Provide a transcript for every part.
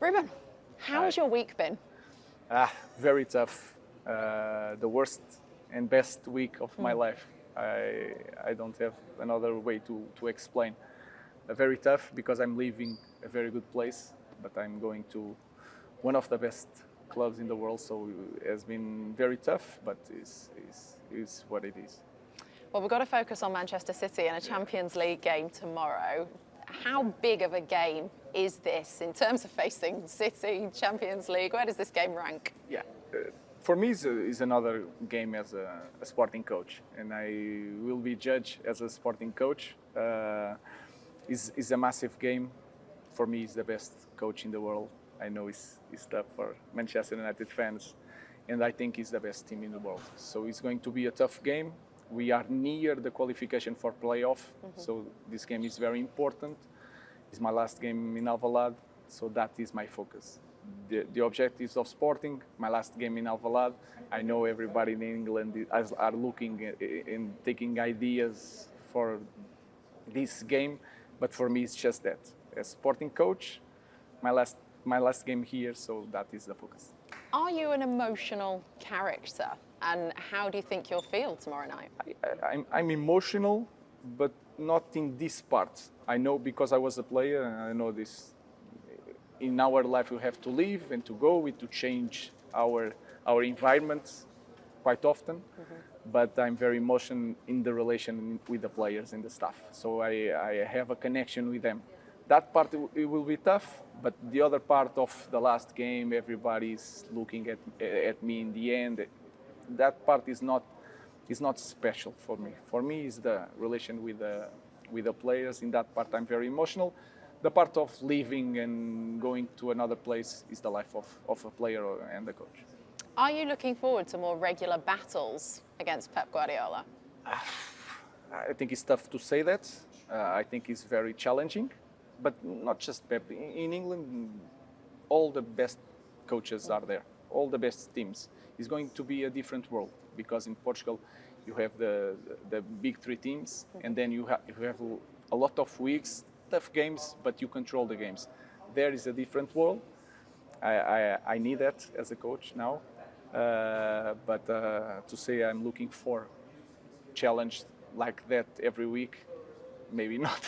Rúben, how has your week been? Very tough. The worst and best week of my life. I don't have another way to explain. Very tough because I'm leaving a very good place, but I'm going to one of the best clubs in the world. So it has been very tough, but is what it is. Well, we've got to focus on Manchester City and a Champions League game tomorrow. How big of a game is this in terms of facing City, Champions League? Where does this game rank? Yeah, for me is another game as a sporting coach, and I will be judged as a sporting coach. Is a massive game. For me, he's the best coach in the world. I know it's tough for Manchester United fans, and I think he's the best team in the world. So it's going to be a tough game. We are near the qualification for playoff, so this game is very important. It's my last game in Alvalade, so that is my focus. The objectives of Sporting, my last game in Alvalade. I know everybody in England are looking and taking ideas for this game, but for me it's just that. As Sporting coach, my last game here, so that is the focus. Are you an emotional character? And how do you think you'll feel tomorrow night? I'm emotional, but not in this part. I know because I was a player, and I know this. In our life, we have to live and to go, to change our environment quite often. But I'm very emotional in the relation with the players and the staff. So I have a connection with them. That part it will be tough, but the other part of the last game, everybody's looking at me in the end. That part is not special for me. For me, is the relation with the players. In that part, I'm very emotional. The part of leaving and going to another place is the life of a player and the coach. Are you looking forward to more regular battles against Pep Guardiola? I think it's tough to say that. I think it's very challenging, but not just Pep. In England, all the best coaches are there. All the best teams. It's going to be a different world because in Portugal you have the big three teams, and then you have a lot of weeks, tough games, but you control the games. There is a different world. I need that as a coach now, but to say I'm looking for challenge like that every week, maybe not.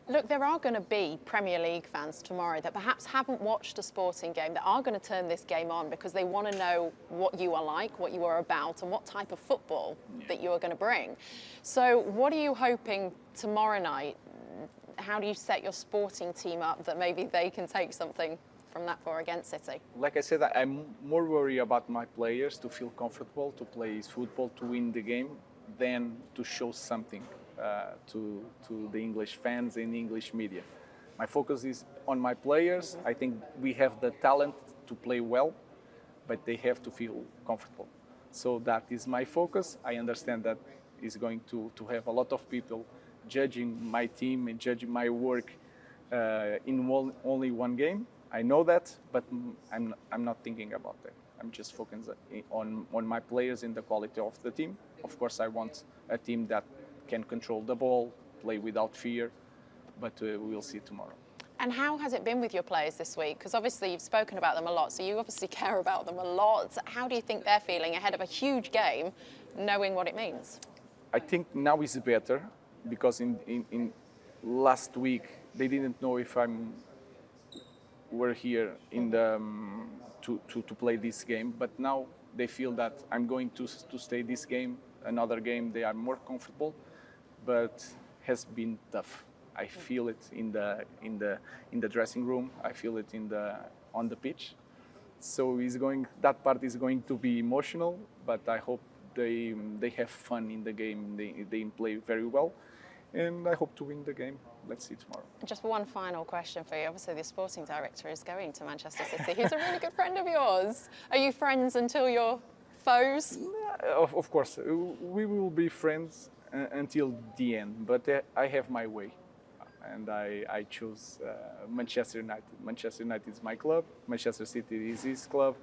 Look, there are going to be Premier League fans tomorrow that perhaps haven't watched a sporting game that are going to turn this game on because they want to know what you are like, what you are about, and what type of football that you are going to bring. So what are you hoping tomorrow night? How do you set your sporting team up that maybe they can take something from that for against City? Like I said, I'm more worried about my players to feel comfortable, to play football, to win the game, than to show something. To the English fans and English media. My focus is on my players. I think we have the talent to play well, but they have to feel comfortable. So that is my focus. I understand that is going to have a lot of people judging my team and judging my work in only one game. I know that, but I'm not thinking about that. I'm just focused on my players and the quality of the team. Of course, I want a team that can control the ball, play without fear, but we'll see tomorrow. And how has it been with your players this week? Because obviously you've spoken about them a lot, so you obviously care about them a lot. How do you think they're feeling ahead of a huge game, knowing what it means? I think now is better, because in last week they didn't know if we're here in the to play this game, but now they feel that I'm going to stay this game. Another game they are more comfortable, but has been tough. I feel it in the dressing room. I feel it on the pitch. So that part is going to be emotional, but I hope they have fun in the game. They play very well, and I hope to win the game. Let's see tomorrow. Just one final question for you. Obviously, the sporting director is going to Manchester City. He's a really good friend of yours. Are you friends until you're foes? Of course, we will be friends until the end, but I have my way, and I choose Manchester United. Manchester United is my club, Manchester City is his club,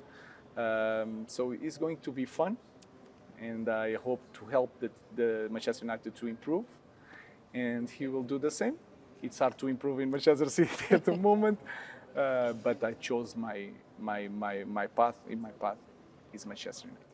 so it's going to be fun, and I hope to help the Manchester United to improve, and he will do the same. It's hard to improve in Manchester City at the moment, but I chose my path. In my path is Manchester United.